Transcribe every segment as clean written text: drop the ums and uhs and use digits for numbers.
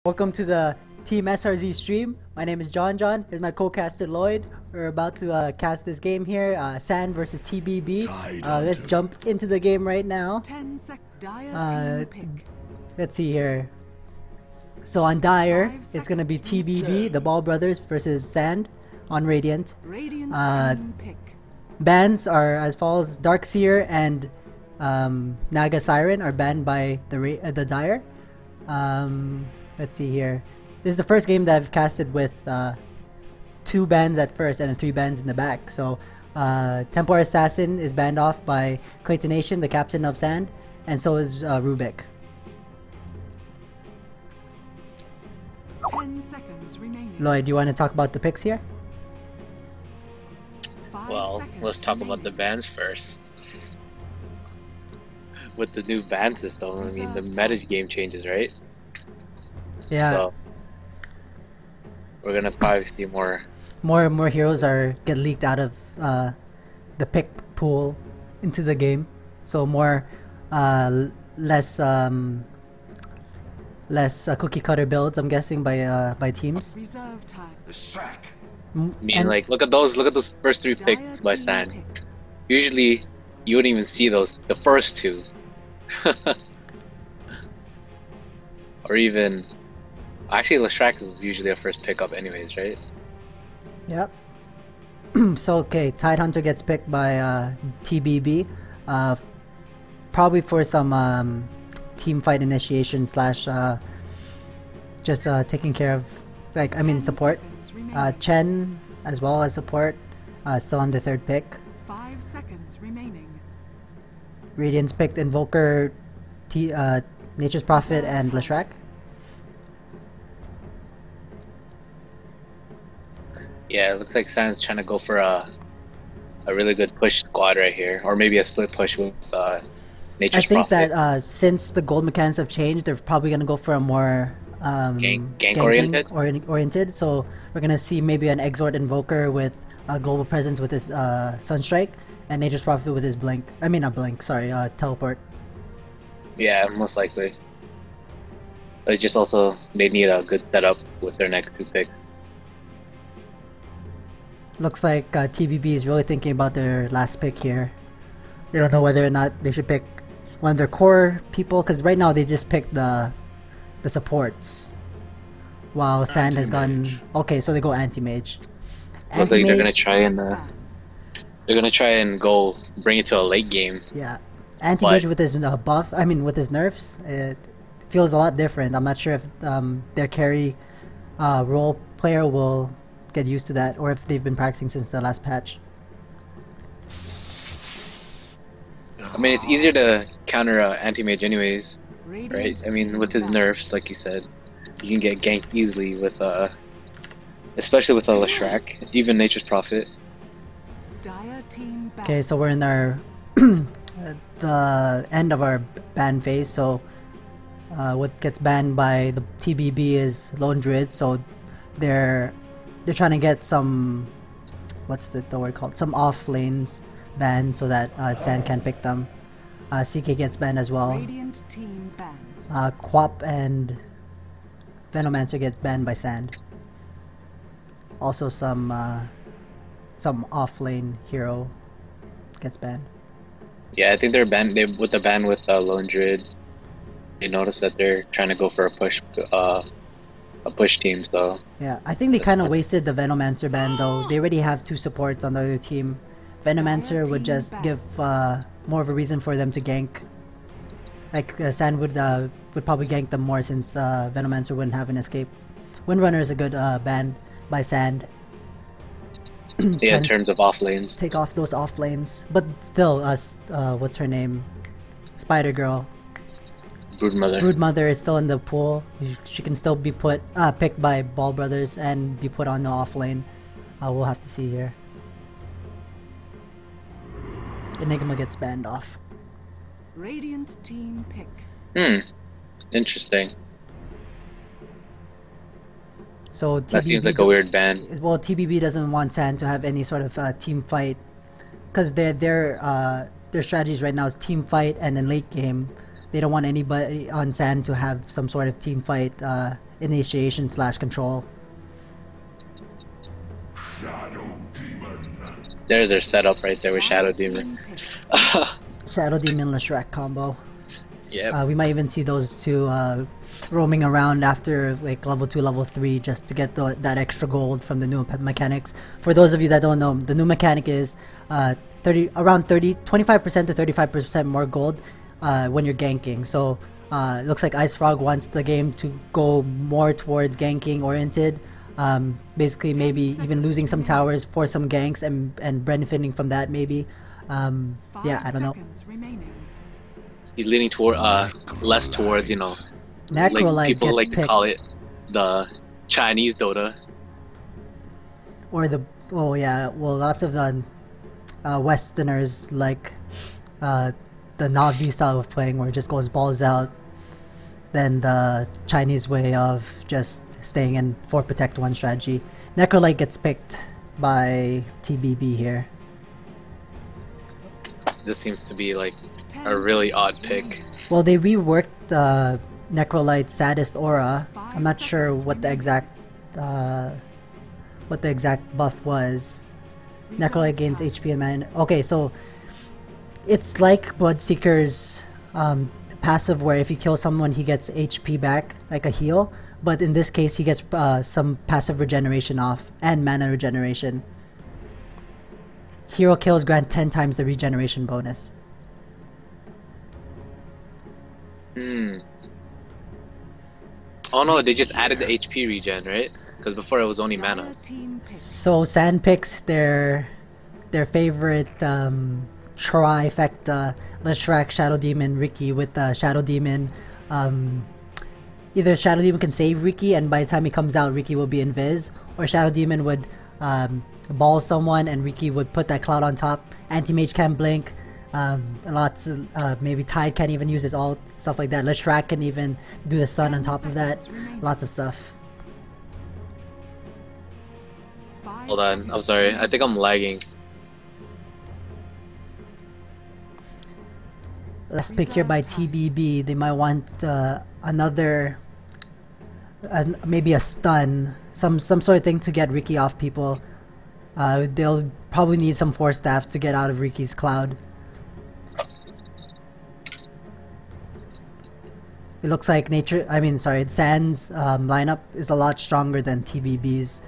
Welcome to the Team SRZ stream. My name is John. Here's my co-caster Lloyd. We're about to cast this game here, Sand versus TBB. Let's jump into the game right now. Let's see here. So on Dire, it's gonna be TBB, the Ball Brothers versus Sand on Radiant. Bans are as follows: Darkseer and Naga Siren are banned by the Dire. Let's see here. This is the first game that I've casted with 2 bans at first and then 3 bans in the back. So Templar Assassin is banned off by Claytonation, the captain of Sand, and so is Rubik. 10 seconds remaining. Lloyd, do you want to talk about the picks here? Well, let's talk about the bans first. With the new ban system, I mean, the meta game changes, right? Yeah. So we're gonna probably see more and more heroes get leaked out of the pick pool into the game. So more less cookie cutter builds, I'm guessing, by teams. The sack. I mean, like, look at those first 3 picks by Sand. Usually you wouldn't even see the first 2. Or even actually Leshrac is usually a first pickup anyways, right? Yep. So okay, Tidehunter gets picked by TBB, probably for some team fight initiation slash just taking care of, like, I mean, support. Chen as well as support, still on the 3rd pick. 5 seconds remaining. Radiant's picked Invoker, Nature's Prophet, and Leshrac. Yeah, it looks like Sand's trying to go for a really good push squad right here, or maybe a split push with Nature's I think Prophet. that since the gold mechanics have changed, they're probably gonna go for a more gank oriented. So we're gonna see maybe an Exort Invoker with a global presence with his Sunstrike, and Nature's Prophet with his blink. I mean, not blink. Sorry, teleport. Yeah, most likely. But just also they need a good setup with their next 2 picks. Looks like TBB is really thinking about their last pick here. They don't know whether or not they should pick one of their core people, because right now they just picked the supports, while Sand has gone. Okay, so they go anti-mage. Looks like they're gonna try and go bring it to a late game. Yeah, anti-mage with his buff. I mean, with his nerfs, it feels a lot different. I'm not sure if their carry role player will get used to that, or if they've been practicing since the last patch. I mean, it's easier to counter anti-mage anyways, right? I mean, with his nerfs, like you said, you can get ganked easily with especially with a Leshrac, even Nature's Prophet. Okay, so we're in our the end of our ban phase. So what gets banned by the TBB is Lone Druid. So they're trying to get some, what's the word called? Some off lanes banned so that Sand can pick them. CK gets banned as well. Quap and Venomancer gets banned by Sand. Also some off lane hero gets banned. Yeah, I think they're banned. With the ban with Lone Druid, they noticed that they're trying to go for a push team. So yeah, I think they kind of wasted the Venomancer ban though. They already have 2 supports on the other team. Venomancer would just give more of a reason for them to gank. Like Sand would probably gank them more, since Venomancer wouldn't have an escape. Windrunner is a good ban by Sand. yeah, in terms of off lanes. Take off those off lanes, but still, what's her name? Spider Girl. Broodmother is still in the pool. She can still be picked by Ball Brothers and be put on the off lane. We'll have to see here. Enigma gets banned off. Radiant team pick. Interesting. So TBB that seems like a weird ban. Well, TBB doesn't want Sand to have any sort of team fight, because their strategies right now is team fight, and then late game They don't want anybody on sand to have some sort of team fight initiation / control. There's their setup right there with Shadow Demon. Shadow Demon Leshrac combo. Yeah. We might even see those two roaming around after like level 2, level 3 just to get that extra gold from the new mechanics. For those of you that don't know, the new mechanic is 25% to 35% more gold when you're ganking. So it looks like Ice Frog wants the game to go more towards ganking oriented. Basically maybe even losing some towers for some ganks and benefiting from that maybe. Yeah, I don't know. He's leaning toward less towards, you know, like people like to call it the Chinese Dota. Or the lots of the Westerners like the Na'Vi style of playing where it just goes balls out. Then the Chinese way of just staying in 4 protect 1 strategy. Necrolite gets picked by TBB here. This seems to be like a really odd pick. Well, they reworked Necrolite's Saddest Aura. I'm not sure what the exact buff was. Necrolite gains HP and mana. Okay, so it's like Bloodseeker's passive where if you kill someone he gets HP back, like a heal. But in this case he gets some passive regeneration off and mana regeneration. Hero kills grant 10 times the regeneration bonus. Oh no, they just added the HP regen, right? Because before it was only mana. So Sand picks their favorite trifecta, Leshrac, Shadow Demon, Riki with Shadow Demon. Either Shadow Demon can save Riki and by the time he comes out Riki will be invis, or Shadow Demon would ball someone and Riki would put that cloud on top. Anti-Mage can blink. Lots of, maybe Tide can't even use his ult, stuff like that. Leshrac can even do the stun on top of that. Lots of stuff. Hold on, I'm sorry. I think I'm lagging. Let's pick here by TBB. They might want another, maybe a stun, some sort of thing to get Riki off people. They'll probably need some Force Staffs to get out of Riki's cloud. It looks like Sand's lineup is a lot stronger than TBB's.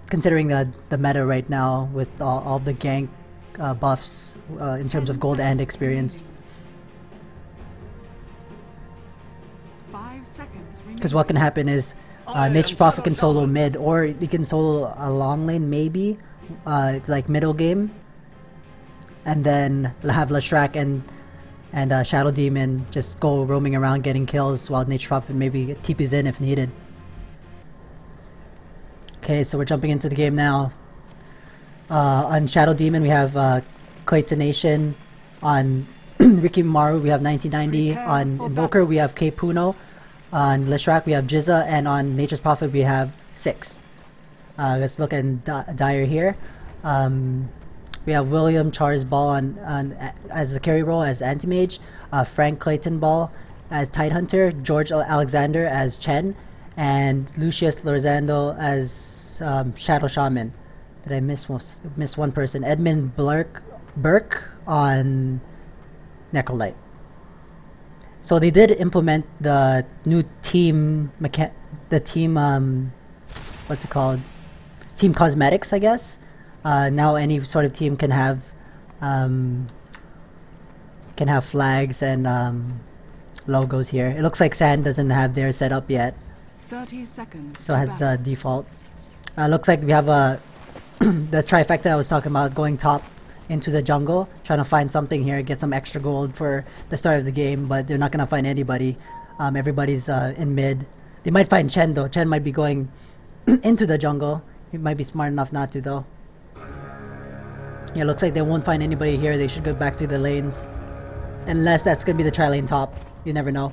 Considering the meta right now with all the gank buffs in terms of gold and experience. Because what can happen is Nature's Prophet can solo mid, or he can solo a long lane maybe, like middle game, and then have Leshrac and Shadow Demon just go roaming around getting kills while Nature's Prophet maybe TPs in if needed. Okay, so we're jumping into the game now. On Shadow Demon we have Claytonation. On Riki Maru we have 1990. On Invoker we have K Puno. On Leshrac we have Jizza, and on Nature's Prophet we have 6. Let's look at Dire here. We have William Charles Ball as the carry role as Anti-Mage, Frank Clayton Ball as Tidehunter, George Alexander as Chen, and Lucius Lorzando as Shadow Shaman. Did I miss one person? Edmund Burke on Necrolite. So they did implement the new team what's it called? Team cosmetics, I guess. Now any sort of team can have flags and logos here. It looks like Sand doesn't have theirs set up yet. 30 seconds. Still has default. Looks like we have the trifecta I was talking about, going top into the jungle, trying to find something here, get some extra gold for the start of the game, but they're not gonna find anybody. Everybody's in mid. They might find Chen though. Chen might be going into the jungle. He might be smart enough not to though. Yeah, looks like they won't find anybody here. They should go back to the lanes. Unless that's gonna be the tri-lane top. You never know.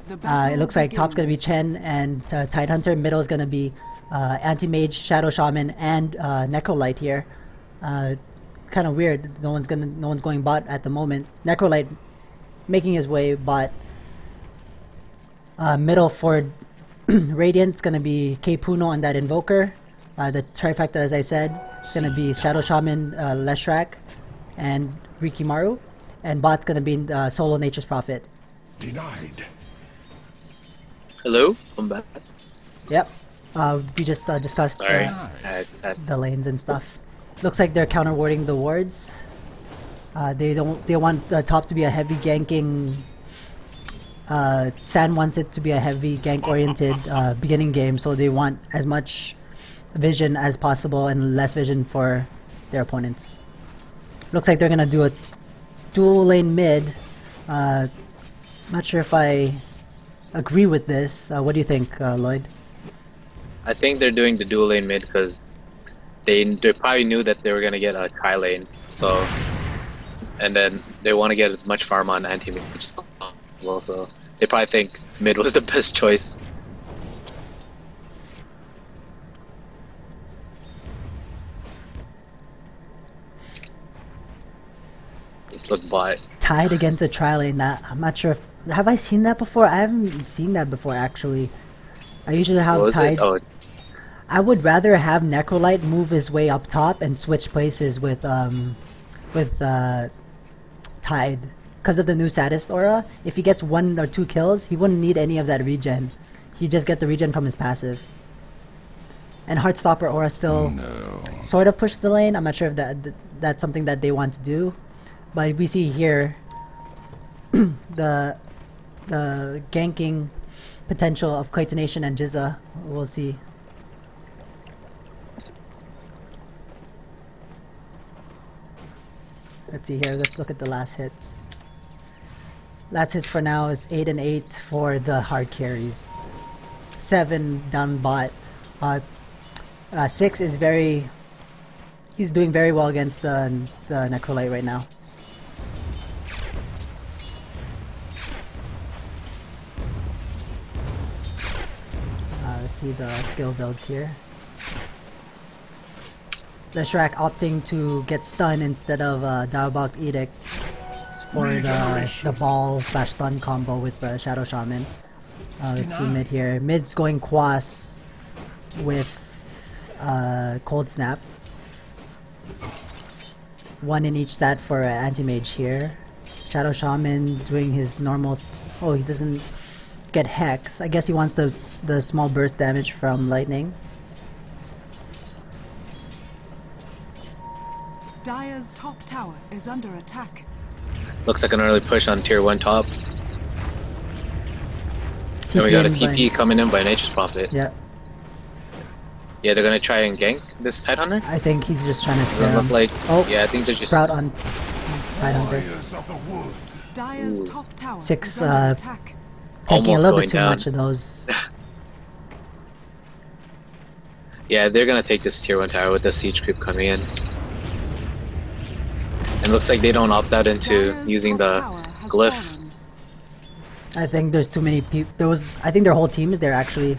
It looks like top's gonna be Chen and Tidehunter. Middle is gonna be Anti-Mage, Shadow Shaman, and Necrolite here. kind of weird. No one's going bot at the moment. Necrolite making his way bot. Middle for Radiant's gonna be Puno on that Invoker. The trifecta, as I said, is gonna be Shadow Shaman, Leshrac, and Rikimaru. And bot's gonna be solo Nature's Prophet. Denied. Hello, I'm back. Yep. We just discussed Sorry. the lanes and stuff. Looks like they're counter warding the wards. They want the top to be a heavy ganking. San wants it to be a heavy gank oriented beginning game, so they want as much vision as possible and less vision for their opponents. Looks like they're gonna do a dual lane mid. Not sure if I agree with this. What do you think, Lloyd? I think they're doing the dual lane mid because they probably knew that they were gonna get a Kai lane, so and then they want to get as much farm on anti-mid as possible. So they probably think mid was the best choice. Let's look bot. Tied against a tri-lane. I'm not sure if... Have I seen that before? I haven't seen that before, actually. I usually have tied... Oh. I would rather have Necrolite move his way up top and switch places with Tide. Because of the new Sadist aura, if he gets 1 or 2 kills, he wouldn't need any of that regen. He'd just get the regen from his passive. And Heartstopper aura still sort of push the lane. I'm not sure if that's something that they want to do. But we see here the ganking potential of Claytonation and Jizza. We'll see. Let's see here. Let's look at the last hits. Last hits for now is 8 and 8 for the hard carries. 7 down bot. 6 is very... He's doing very well against the Necrolite right now. Let's see the skill builds here. Leshrac opting to get stunned instead of Diabolic Edict for the ball / stun combo with the Shadow Shaman. Let's see mid here. Mid's going Quas with Cold Snap. 1 in each stat for Anti-Mage here. Shadow Shaman doing his normal... Oh, he doesn't get Hex. I guess he wants the small burst damage from Lightning. Dire's top tower is under attack. Looks like an early push on tier 1 top. And we got a TP coming in by Nature's Prophet. Yeah. Yeah, they're gonna try and gank this Tidehunter? I think he's just trying to scare him. Look like, oh, yeah, I think they're just... Sprout on Tidehunter. Dire's top tower 6, is under attack. taking Almost a little going bit too down. much of those. Yeah, they're gonna take this tier 1 tower with the siege creep coming in. And looks like they don't opt out into Dire's using top the tower has glyph. fallen. I think there's too many people. I think their whole team is there actually.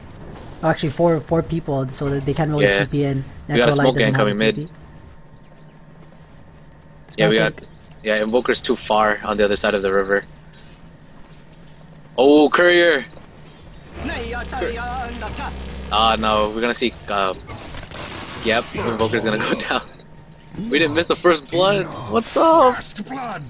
Oh, actually, four people, so that they can't really Yeah. TP in. We got a Necrolite smoke doesn't gang have coming a mid. TP. Yeah, we Smoke got... gang. Yeah, Invoker's too far on the other side of the river. Oh, Courier! Ah, no, we're gonna see... yep, Invoker's gonna go down. We didn't miss the first blood! What's up? First blood.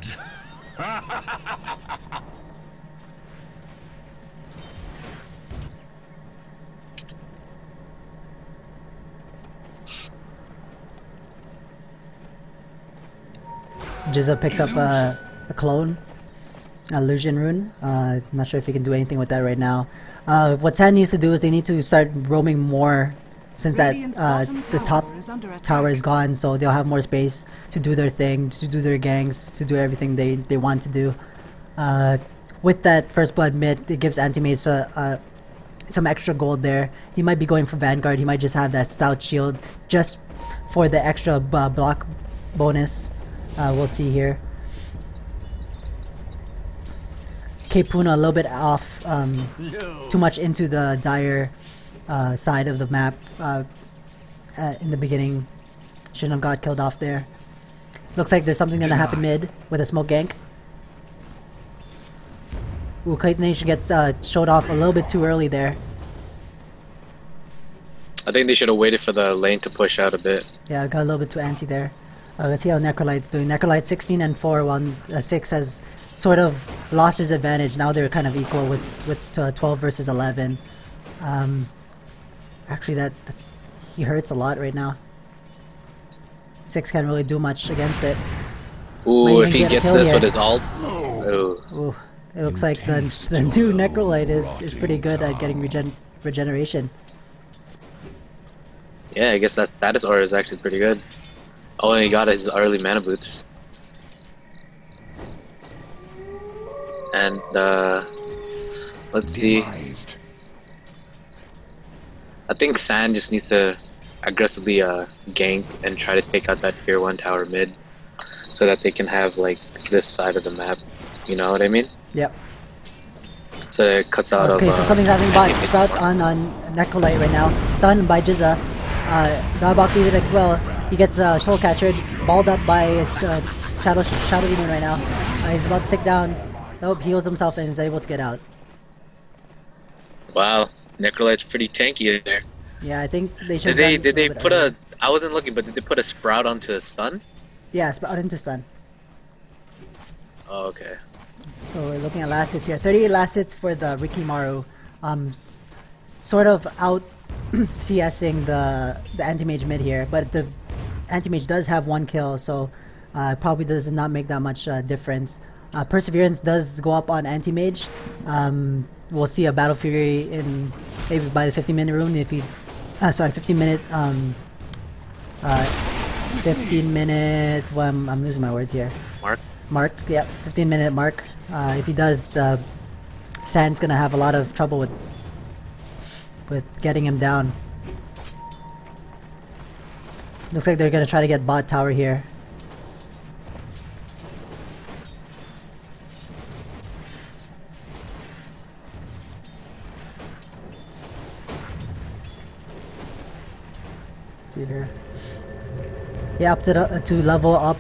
Jizza picks up a clone, illusion rune. Not sure if he can do anything with that right now. What San needs to do is they need to start roaming more, since that Radiant's bottom the top tower is under attack. tower is gone, so they'll have more space to do their thing, to do their ganks, to do everything they want to do. With that first blood mid, it gives Anti-Mage some extra gold there. He might be going for Vanguard. He might just have that stout shield just for the extra block bonus. We'll see here. Puna a little bit off, too much into the Dire side of the map in the beginning. Shouldn't have got killed off there. Looks like there's something gonna happen mid with a smoke gank. Ooh, Clayton Nation gets showed off a little bit too early there. I think they should have waited for the lane to push out a bit. Yeah, got a little bit too antsy there. Let's see how Necrolite's doing. Necrolite 16 and 4, while 6 has sort of lost his advantage. Now they're kind of equal with 12 versus 11. Actually, he hurts a lot right now. 6 can't really do much against it. Ooh, if he gets this with his ult. Ooh, it looks like the new Necrolite is pretty good at getting regeneration. Yeah, I guess that his aura is actually pretty good. Oh, and he got his early mana boots. And let's see. I think Sand just needs to aggressively gank and try to take out that tier 1 tower mid, so that they can have like this side of the map. You know what I mean? Yep. So it cuts out okay, so something's happening by Sprout on Necrolite right now. Stunned by Jizza. Darbok did it as well. He gets Soul Catchered, balled up by Shadow Demon right now. He's about to take down. Nope, heals himself and is able to get out. Wow, Necrolite's pretty tanky there. Yeah, I think they should. Did they put a? I wasn't looking, but did they put a Sprout onto a stun? Yeah, Sprout into stun. Oh, okay. So we're looking at last hits here. 38 last hits for the Rikimaru. Sort of out CSing the anti-mage mid here, but the anti-mage does have 1 kill, so probably does not make that much difference. Perseverance does go up on anti-mage. We'll see a Battle Fury in maybe by the 15-minute rune if he... 15-minute... 15-minute... Well, I'm losing my words here. Mark, yeah, 15-minute mark. If he does, Sand's gonna have a lot of trouble with getting him down. Looks like they're gonna try to get bot tower here. Let's see here. Yeah, up to level up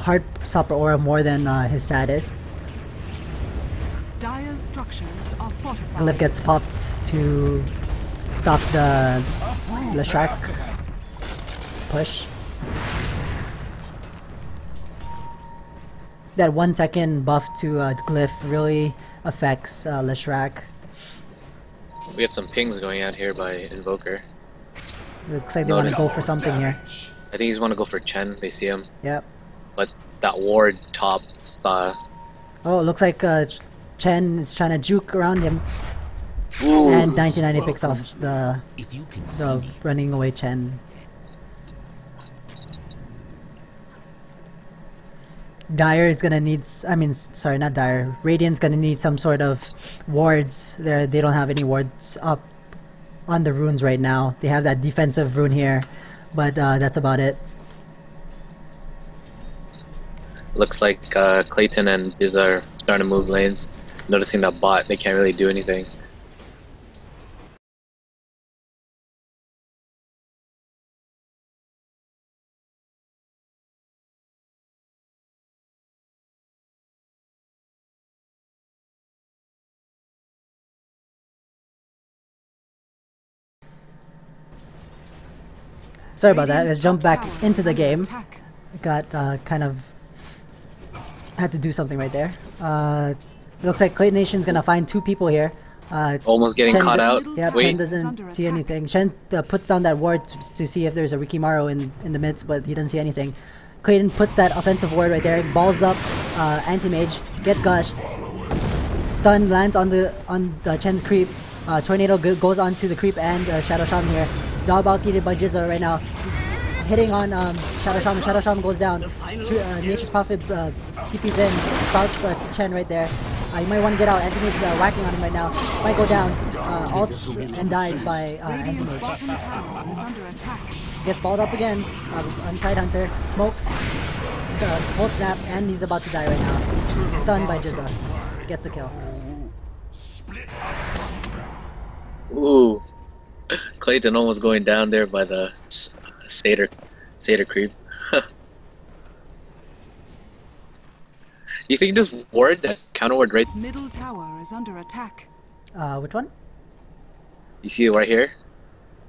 Heart Supper Aura more than his saddest. Dire's structures are fortified. Glyph gets popped to stop the Leshrac push. That 1 second buff to Glyph really affects Leshrac. We have some pings going out here by Invoker. Looks like they want to go for something here. I think he's want to go for Chen. They see him. Yep. But that ward top star. Oh, it looks like Chen is trying to juke around him. Ooh. And 1990 picks off the running away Chen. Dire is gonna need, sorry, not Dire. Radiant's gonna need some sort of wards. They don't have any wards up on the runes right now. They have that defensive rune here, but that's about it. Looks like Clayton and Biz are starting to move lanes. Noticing that bot, they can't really do anything. Sorry about that. Let's jump back into the game. Got kind of had to do something right there. Looks like Clayton Nation's gonna find 2 people here. Almost getting caught out. Yeah, Wait. Chen doesn't see anything. Chen puts down that ward to see if there's a Rikimaru in the midst, but he doesn't see anything. Clayton puts that offensive ward right there, balls up, anti-mage, gets gushed. Stun lands on the Chen's creep. Tornado goes onto the creep and Shadow Shaman here. Dog balked by Jizza right now. Hitting on Shadow Shaman. Shadow Shaman goes down. Nature's Prophet TP's in. Sprouts Chen right there. You might want to get out. Anthony's whacking on him right now. Might go down. Ults and dies by Anthony. Gets balled up again. On Tidehunter. Smoke. Hold snap. And he's about to die right now. Stunned by Jizza. Gets the kill. Ooh. Clayton almost going down there by the Satyr creep. You think this ward, the counter ward right? Its middle tower is under attack. Which one? You see it right here?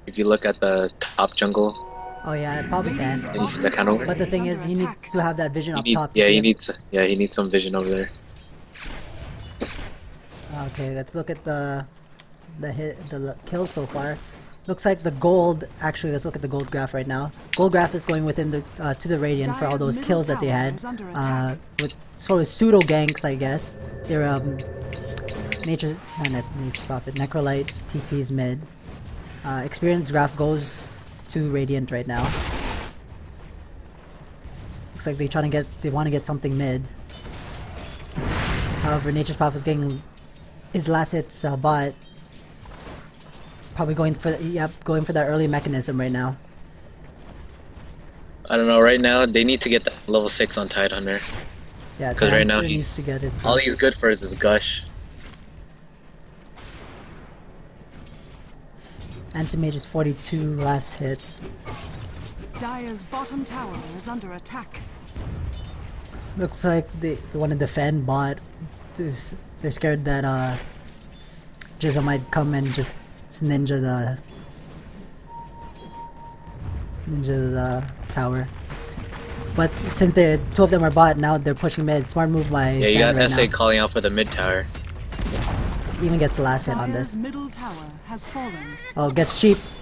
If you look at the top jungle, Oh yeah, I probably can. and you see the counter ward. But the thing is, he needs to have that vision up top. To Yeah, see he him. needs. Yeah, he needs some vision over there. Okay, let's look at the kills so far. Looks like the gold. Actually, let's look at the gold graph right now. Gold graph is going within the to the Radiant for all those kills that they had with sort of pseudo ganks, I guess. They're nature's prophet, Necrolite, TP's mid. Experience graph goes to Radiant right now. Looks like they want to get something mid. However, nature's prophet is getting his last hits bot. Probably going for that early mechanism right now. I don't know. Right now, they need to get that level 6 on Tidehunter. Yeah, because right now needs to get his all he's good for is his gush. Anti-Mage is 42 last hits. Dire's bottom tower is under attack. Looks like they want to defend bot. They're scared that Jizza might come and just ninja the tower. But since two of them are bot, now they're pushing mid. Smart move by Yeah, you Sam got right SA now. calling out for the mid tower. Even gets the last hit on Dire's this. middle tower has fallen. Oh, gets sheeped.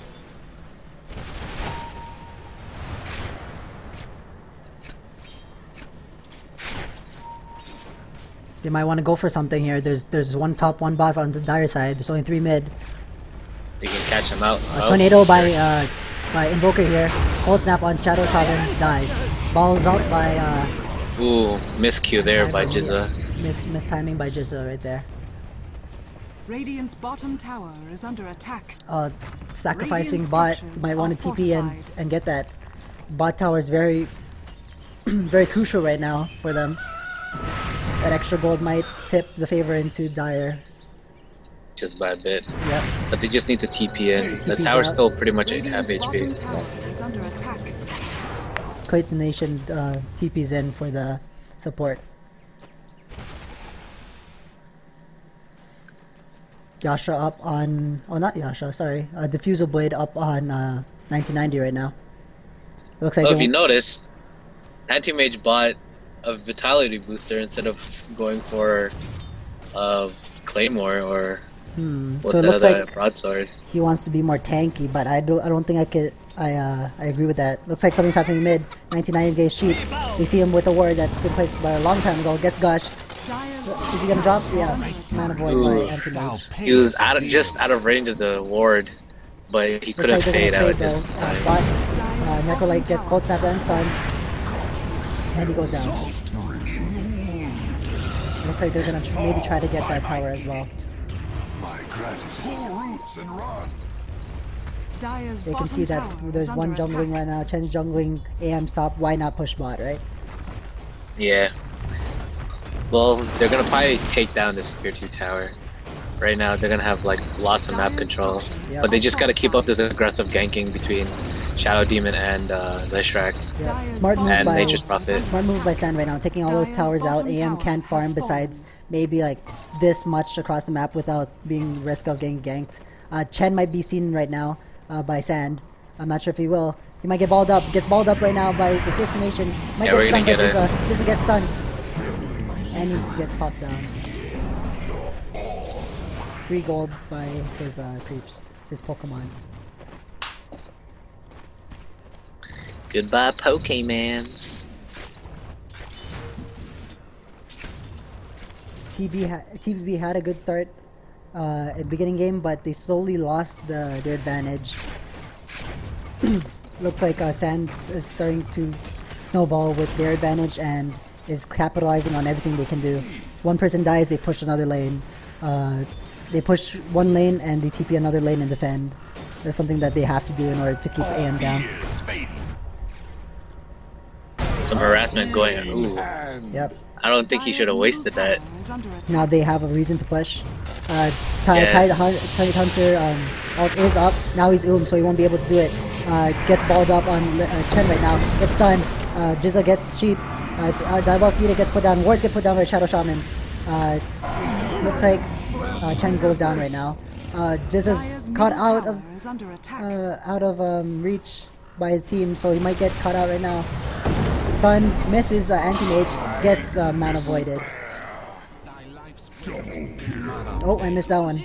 They might want to go for something here. There's one top, one bot on the Dire side. There's only 3 mid. You can catch him out. Tornado by Invoker here. Cold Snap on Shadow Shaman, dies. Balls out by Ooh, miscue there by Jizza. Miss timing by Jizza right there. Radiant's bottom tower is under attack. Sacrificing Radiant bot. structures Might want to are TP and get that. Bot tower is very very crucial right now for them. That extra gold might tip the favor into Dire. Just by a bit. Yep. But they just need to TP in. The TP's tower's out. still pretty much at Radiant's half bottom HP. tower is under attack. Quite Nation TP's in for the support. Yasha up on... Oh, not Yasha, sorry. Diffusal Blade up on 1990 right now. It looks like Well, they if you won't- notice, Anti-Mage bought a Vitality booster instead of going for Claymore or what's So it the looks other like broadsword. he wants to be more tanky, but I don't think I agree with that. Looks like something's happening mid. 1990 is getting sheep. They see him with a ward that's been placed by a long time ago. Gets gushed. Dire's Is he gonna drop? Yeah. Man avoid Ooh. by Anti-Mage. He was just out of range of the ward, but he Looks couldn't like they're fade gonna out trade just though. in time. But Necrolite gets Cold Snap and stun. And he goes down. Looks like they're gonna maybe try to get that tower as well. My gratitude. Pull roots and run. Dire's They can bottom see that tower there's is one under jungling attack. right now. Chen's jungling, AM stop. Why not push bot, right? Yeah. Well, they're gonna probably take down this tier 2 tower. Right now, they're gonna have like lots of map control, Yeah. but they just gotta keep up this aggressive ganking between Shadow Demon and Leshrac. Yeah. Dire's Smart move and by Nature's Prophet. Smart move by Sand right now, taking all those Dire's towers out. bottom AM tower can't has farm fallen. besides maybe like this much across the map without being risk of getting ganked. Chen might be seen right now by Sand. I'm not sure if he will. He might get balled up. Gets balled up right now by the Fifth Nation. Might Yeah, get we're stunned gonna by get Jizza. Jizza gets stunned. And he gets popped down. Free gold by his creeps. His Pokemons. Goodbye, Pokemans. TBB had a good start at beginning game, but they slowly lost their advantage. Looks like Sands is starting to snowball with their advantage and is capitalizing on everything they can do. One person dies, they push another lane. They push one lane and they TP another lane and defend. That's something that they have to do in order to keep AM down. Some harassment going on. Ooh, Yep. I don't think he should have wasted that. Now they have a reason to push. Yeah. Tide Hunter ult is up. Now he's so he won't be able to do it. Gets balled up on Chen right now. Gets stunned. Jizza gets sheeped. Diabolic gets put down. Wards get put down by Shadow Shaman. Looks like Chen goes down right now. Jizz is caught out of reach by his team, so he might get caught out right now. Stunned, misses anti-mage, gets mana voided. Oh, I missed that one.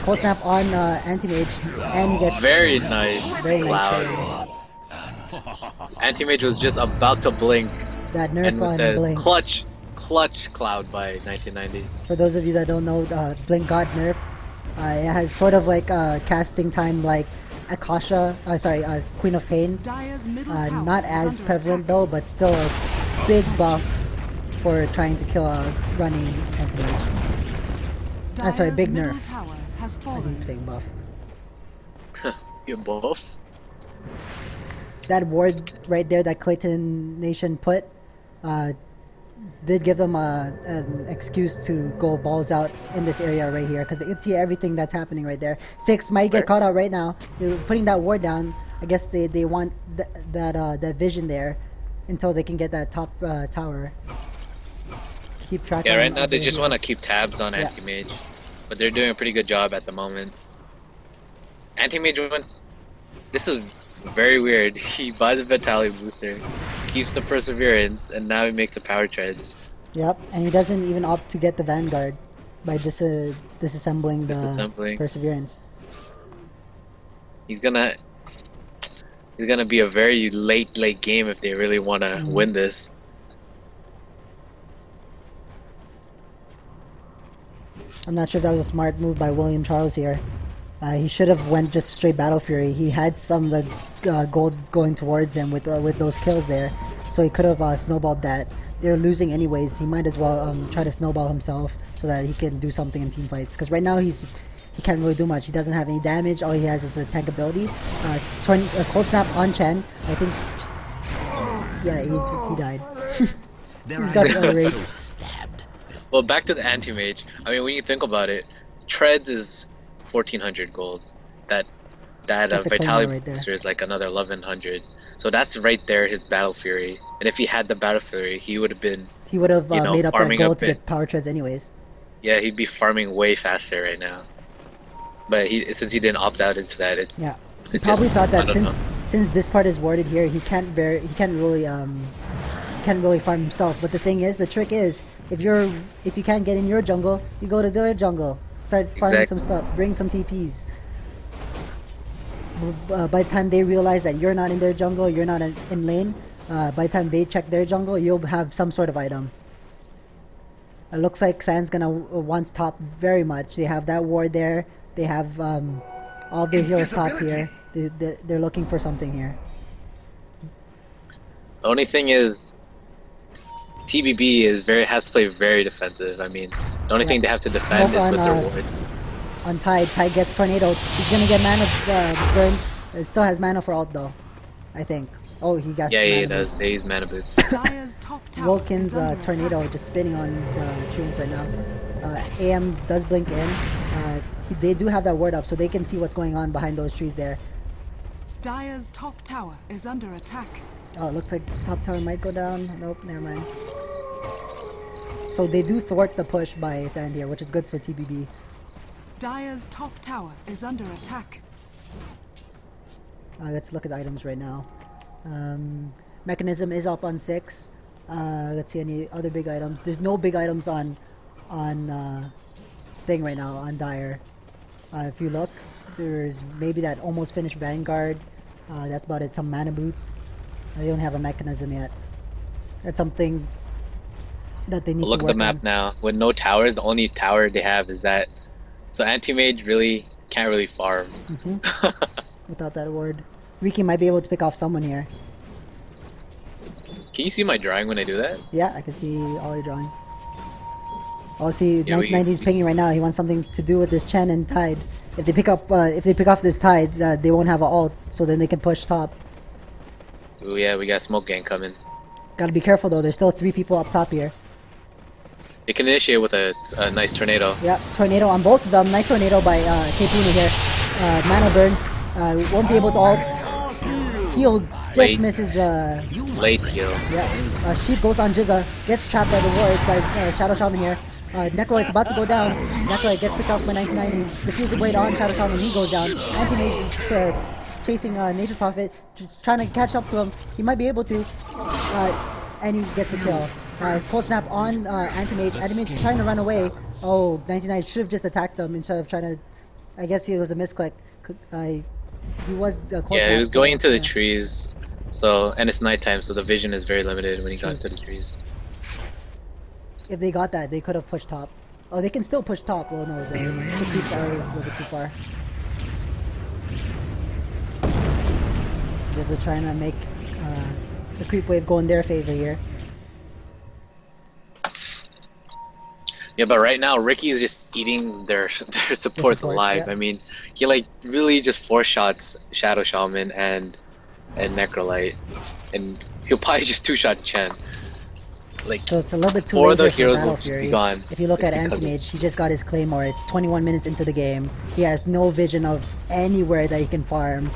Cold snap on anti-mage, and he gets very nice. Very Cloud. nice. Anti-mage was just about to blink. That nerf and with on the blink. clutch Cloud by 1990. For those of you that don't know, blink got nerfed. It has sort of like casting time like Akasha, Queen of Pain. Not as prevalent though, but still a big buff for trying to kill a running anti-mage. Sorry, big nerf. I keep saying buff. You buff? That ward right there that Clayton Nation put did give them an excuse to go balls out in this area right here because they can see everything that's happening right there. 6 might get caught out right now. They're putting that ward down. I guess they want that vision there until they can get that top tower. Keep track. Yeah, right now they just want to keep tabs on anti-mage, but they're doing a pretty good job at the moment. Anti-mage went. This is very weird. He buys a Vitality booster, keeps the Perseverance, and now he makes a Power Treads. Yep, and he doesn't even opt to get the Vanguard by disassembling the Perseverance. He's gonna be a very late game if they really want to win this. I'm not sure if that was a smart move by William Charles here. He should have went just straight Battle Fury. He had some of the gold going towards him with those kills there, so he could have snowballed that. They're losing anyways. He might as well try to snowball himself so that he can do something in team fights. Because right now he can't really do much. He doesn't have any damage. All he has is the tank ability. Cold Snap on Chen. I think. Yeah, he died. He's got the Well, back to the anti-mage. I mean, when you think about it, Treads is 1400 gold. That Vitality booster is like another 1100. So that's right there his Battle Fury. And if he had the Battle Fury, he would have been. He would have made up that gold to get Power Treads anyways. Yeah, he'd be farming way faster right now. But since he didn't opt out into that, he probably thought that since this part is warded here, he can't really farm himself. But the thing is, the trick is, if you can't get in your jungle, you go to their jungle. Start farming some stuff, bring some TPs. By the time they realize that you're not in their jungle, you're not in lane, by the time they check their jungle, you'll have some sort of item. It looks like Sand's gonna want top very much. They have that ward there. They have all their heroes top here. They're looking for something here. The only thing is, TBB has to play very defensive. I mean, the only thing they have to defend is with their wards. On Tide gets Tornado. He's gonna get mana burn. It still has mana for ult though, I think. Oh, he got. Yeah, he does. They use mana boots. Vulcan's Tornado just spinning on the trees right now. AM does blink in. They do have that ward up, so they can see what's going on behind those trees there. Dire's top tower is under attack. Oh, it looks like top tower might go down. Nope, never mind. So they do thwart the push by Sand here, which is good for TBB. Dire's top tower is under attack. Let's look at the items right now. Mechanism is up on 6. Let's see any other big items. There's no big items on thing right now on Dire. If you look, there's maybe that almost finished Vanguard. That's about it. Some mana boots. They don't have a mechanism yet. That's something that they need to work on. Look at the map now. With no towers, the only tower they have is that. So anti-mage really can't really farm. Without that ward. Riki might be able to pick off someone here. Can you see my drawing when I do that? Yeah, I can see all your drawing. Oh, see, Knights 90 is pinging right now. He wants something to do with this Chen and Tide. If they pick off this Tide, they won't have an ult, so then they can push top. Oh yeah, we got smoke gang coming. Gotta be careful though. There's still 3 people up top here. They can initiate with a nice tornado. Yeah, tornado on both of them. Nice tornado by K-Puna here. Mana burns. Won't be able to ult. Heal just Late. misses the... Late heal. Yeah, Sheep goes on Jizza, gets trapped by the ward by Shadow Shaman here. Necrolight's about to go down. Necrolight gets picked off by 1990. Diffuser Blade on Shadow Shaman, he goes down. Anti-Mage chasing Nature's Prophet, just trying to catch up to him. He might be able to, and he gets the kill. Cold Snap on Anti-Mage. Anti-Mage is trying to run away. Oh, 99 should have just attacked him instead of trying to... I guess he was a misclick. He was Cold Snap, Yeah, he was going into the trees, so, and it's nighttime, so the vision is very limited when he got into the trees. If they got that, they could have pushed top. Oh, they can still push top. Oh no, the creeps are a little bit too far. Just trying to make the creep wave go in their favor here. Yeah, but right now Ricky is just eating their supports alive. Yeah. I mean, he like really just 4-shots Shadow Shaman and Necrolite, and he'll probably just 2-shot Chen. Like, so it's a little bit too four late of the for heroes Battle will just Fury. be gone. If you look at just because Anti-Mage, he just got his Claymore. It's 21 minutes into the game. He has no vision of anywhere that he can farm.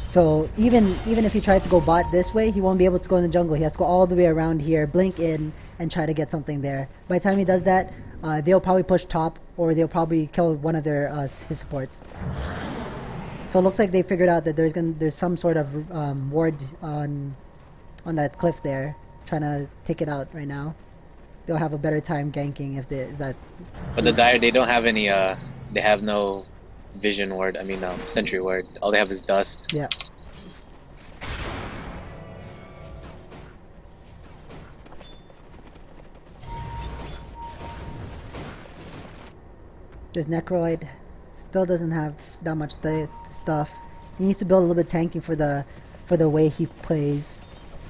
So even if he tried to go bot this way, he won't be able to go in the jungle. He has to go all the way around here, blink in, and try to get something there. By the time he does that, they'll probably push top, or they'll probably kill one of their his supports. So it looks like they figured out that there's some sort of ward on that cliff there, trying to take it out right now. They'll have a better time ganking if that. But the Dire, they don't have any. They have no vision ward. I mean, sentry ward. All they have is dust. Yeah. This Necrolite still doesn't have that much stuff. He needs to build a little bit tanking for the way he plays.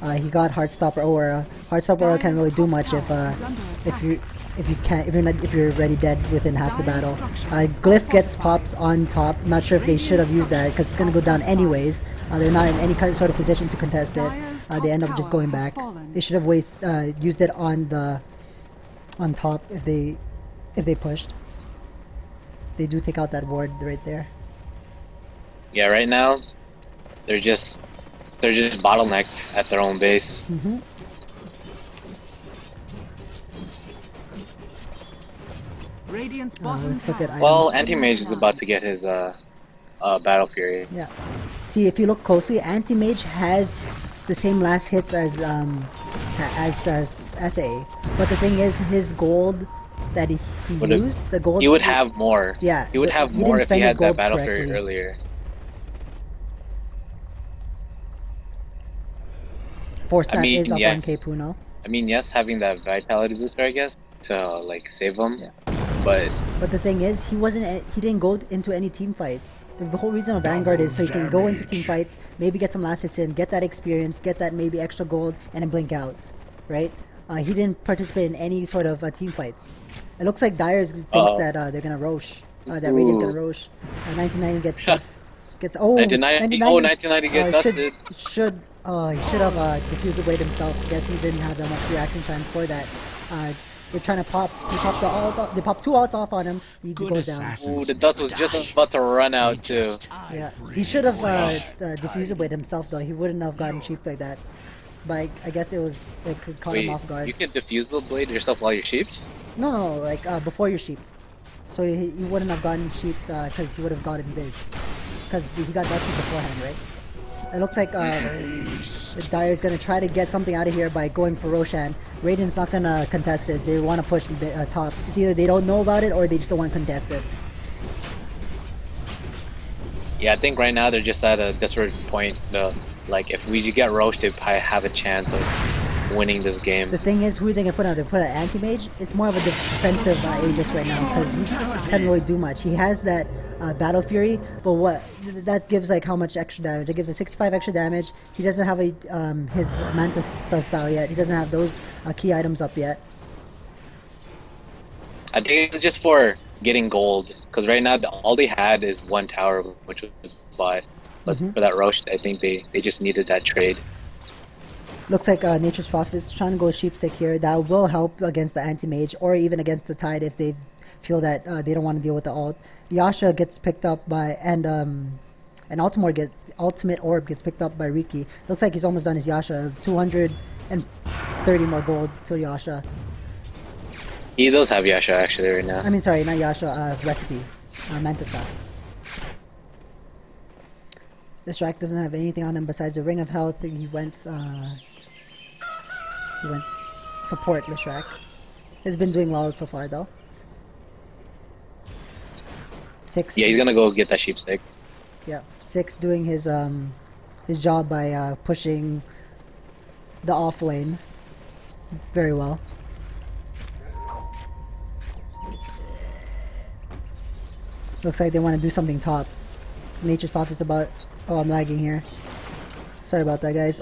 He got Heartstopper Aura. Heartstopper Aura can't really do much if you're already dead within half the battle. Glyph gets popped on top. Not sure if they should have used that because it's gonna go down anyways. They're not in any sort of position to contest it. They end up just going back. They should have used it on top if they pushed. They do take out that ward right there. Yeah, right now, they're just bottlenecked at their own base. Mm-hmm. Radiant's bottom Let's look at tower. Well, items. Anti-Mage is about to get his Battle Fury. Yeah. See, if you look closely, Anti-Mage has the same last hits as SA. But the thing is, his gold that he used, the gold... He would have more. Yeah. He would have more if he spend his had that gold Battle correctly. Fury earlier. 4-stack is up on K-Puno. I mean, yes, having that Vitality booster, I guess, to like save him. Yeah. But the thing is, he didn't go into any team fights. The whole reason of Vanguard is so you can go into team fights, maybe get some last hits in, get that experience, get that maybe extra gold, and then blink out, right? He didn't participate in any sort of team fights. It looks like Dire thinks that they're gonna Roche. That Radiant's gonna Roche. 1990 gets 1990 get dusted. He should have Diffuser Blade himself. I guess he didn't have that much reaction time for that. They're trying to pop. They pop 2 ults off on him. He goes down. Ooh, the dust was just about to run out too. Yeah, he should have Diffuser Blade himself though. He wouldn't have gotten sheeped like that. But I guess it could caught him off guard. You can diffuse the blade yourself while you're sheeped? No, like before you're sheeped. So he wouldn't have gotten sheeped because he would have gotten Viz. Because he got dusted beforehand, right? It looks like the Dire is going to try to get something out of here by going for Roshan. Radiant's not going to contest it. They want to push the top. It's either they don't know about it or they just don't want to contest it. Yeah, I think right now they're just at a desperate point. Like, if we get Roche, they probably have a chance of winning this game. The thing is, who they can put out? They put an Anti-Mage. It's more of a defensive Aegis right now because he can't really do much. He has that Battle Fury, but that gives like how much extra damage? It gives a 65 extra damage. He doesn't have his Mantis style yet. He doesn't have those key items up yet. I think it's just for getting gold, because right now all they had is 1 tower, which was bought. But for that Roche, I think they just needed that trade. Looks like Nature's Prophet is trying to go Sheepstick here. That will help against the Anti-Mage or even against the Tide if they feel that they don't want to deal with the ult. Yasha gets picked up by and and ultimate orb gets picked up by Riki. Looks like he's almost done his Yasha. 230 more gold to Yasha. He does have Yasha actually right now. I mean, sorry, not Yasha. Recipe, Mantasa. The Shrek doesn't have anything on him besides a Ring of Health. He went support the Shrek. He's been doing well so far though. 6. Yeah, he's gonna go get that sheep stick. Yeah, 6 doing his job by pushing the off lane very well. Looks like they want to do something top. Nature's Prophet's about. Oh, I'm lagging here. Sorry about that, guys.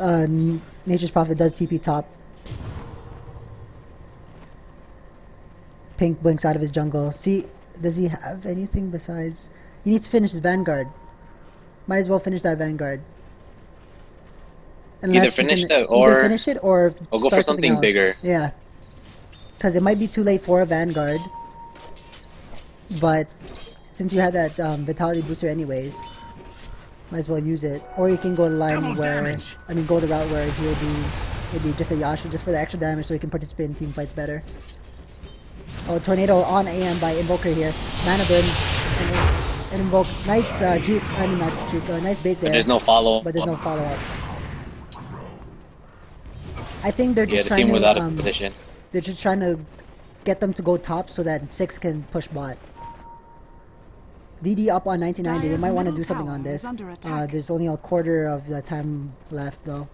Nature's Prophet does TP top. Pink blinks out of his jungle. See, does he have anything besides? He needs to finish his Vanguard. Might as well finish that Vanguard. Either finish that or either finish it or go for something bigger. Yeah, because it might be too late for a Vanguard. But since you had that Vitality booster anyways, might as well use it. Or you can go the line where go the route where he'll be just a Yasha just for the extra damage, so he can participate in team fights better. Oh, tornado on AM by Invoker here. Mana burn and invoke. Nice juke. I mean not juke. Nice bait there. But there's no follow. But there's no follow up. I think they're just the trying team to. was out of position. They're just trying to get them to go top so that 6 can push bot. DD up on 1990. They might want to do something on this. There's only a quarter of the time left though.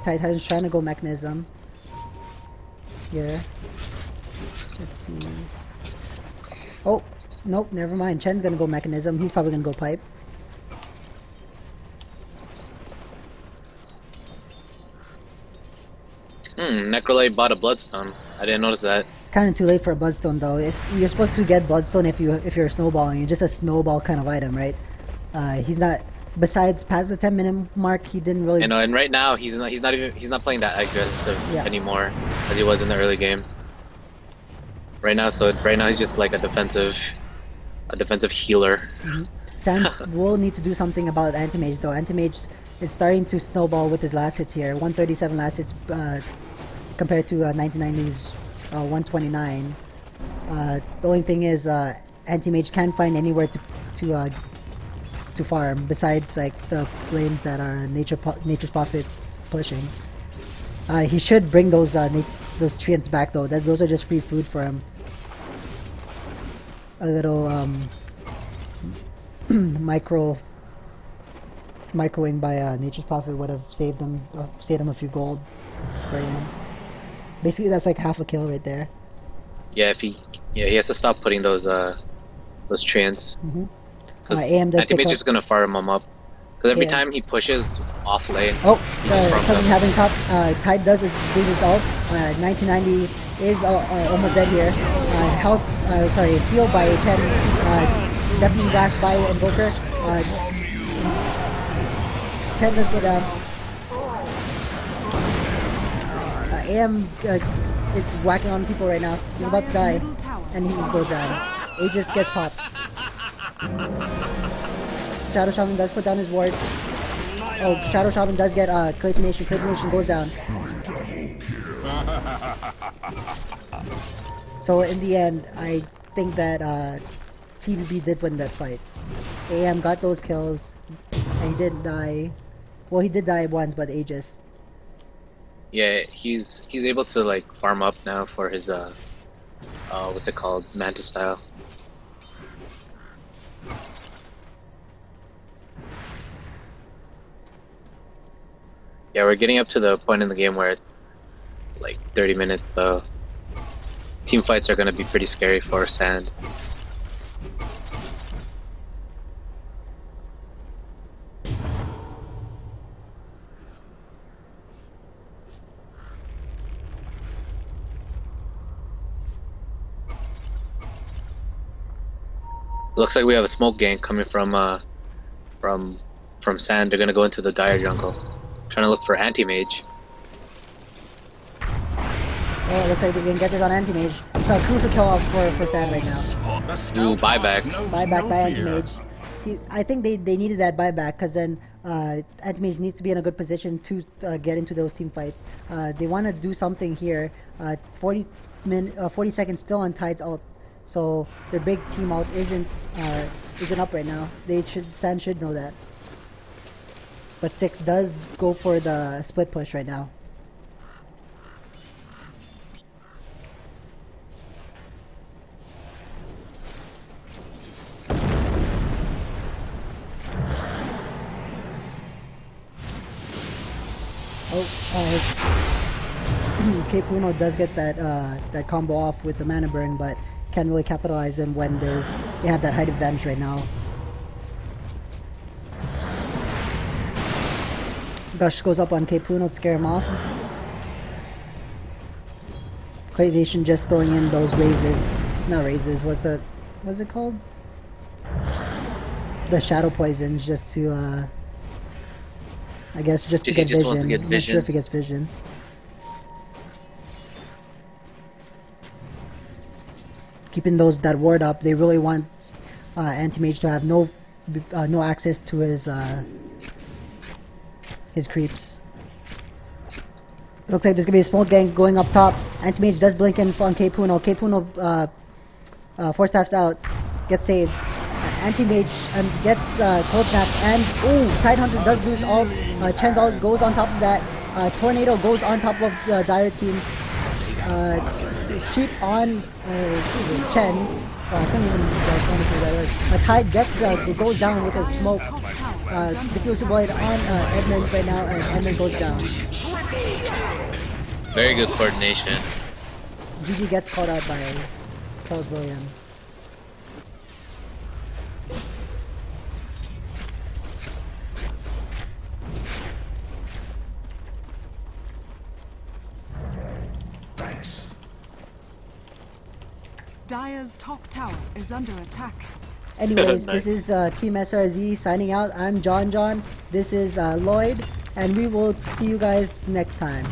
Titan's trying to go mechanism. Here. Let's see. Oh, nope, never mind. Chen's gonna go mechanism. He's probably gonna go pipe. Necrolite bought a Bloodstone. I didn't notice that. It's kind of too late for a Bloodstone though. If you're supposed to get Bloodstone if you're snowballing, you're just a snowball kind of item, right? He's not. Besides, past the 10-minute mark, he didn't really. You know, and right now he's not playing that aggressive anymore as he was in the early game. Right now, he's just like a defensive healer. Sans will need to do something about Anti-Mage though. Anti-Mage is starting to snowball with his last hits here. 137 last hits compared to 1990's 129. The only thing is, Anti-Mage can't find anywhere to farm besides like the flames that are Nature's Prophet's pushing. He should bring those treants back though. Those are just free food for him. A little microwing by Nature's Prophet would have saved him a few gold for him. Basically, that's like half a kill right there. Yeah, he has to stop putting those treants. AM does Anti-Mage is gonna farm him up. Because every time he pushes off lane, something having top. Tide does his ult. 1990 is almost dead here. Healed by Chen. Definitely blast by Invoker. Chen does go down. AM is whacking on people right now. He's about to die, and he goes down. Aegis gets popped. Shadow Shaman does put down his wards. Oh, Shadow Shaman does get Claymation. Claymation goes down. So in the end, I think that TBB did win that fight. AM got those kills, and he didn't die. Well, he did die once, but Aegis. Yeah, he's able to like farm up now for his what's it called, Manta style. Yeah, we're getting up to the point in the game where, like 30 minutes, team fights are going to be pretty scary for Sand. Looks like we have a smoke gank coming from Sand. They're going to go into the Dire jungle. Trying to look for Anti-Mage. Oh, it looks like they can get this on Anti-Mage. It's a crucial kill off for Sand right now. Ooh, buyback. Buyback by Anti-Mage. I think they needed that buyback because then Anti-Mage needs to be in a good position to get into those team fights. They want to do something here. 40 seconds still on Tide's ult, so their big team ult isn't up right now. Sand should know that. But 6 does go for the split push right now. Cape Uno does get that combo off with the mana burn, but can't really capitalize in when they have that height advantage right now. Gush goes up on Cape Uno to scare him off. Clay Nation just throwing in those raises. Not raises, what's it called? The shadow poisons just to I guess just to get vision. I'm not sure if he gets vision. Keeping that ward up, they really want Anti-Mage to have no access to his creeps. Looks like there's gonna be a smoke gang going up top. Anti-Mage does blink in on Cape Uno. Cape Uno 4 staffs out, gets saved. Anti-Mage gets Cold Snap, and Tidehunter does do his ult. Chen's ult goes on top of that. Tornado goes on top of the Dire team. Shoot on Chen. I can't even promise who that is. Tide goes down with a smoke. Diffuser Void on Edmund right now, and Edmund goes down. Very good coordination. GG gets called out by Charles William. Dire's top tower is under attack. Anyways, This is Team SRZ signing out. I'm John. This is Lloyd, and we will see you guys next time.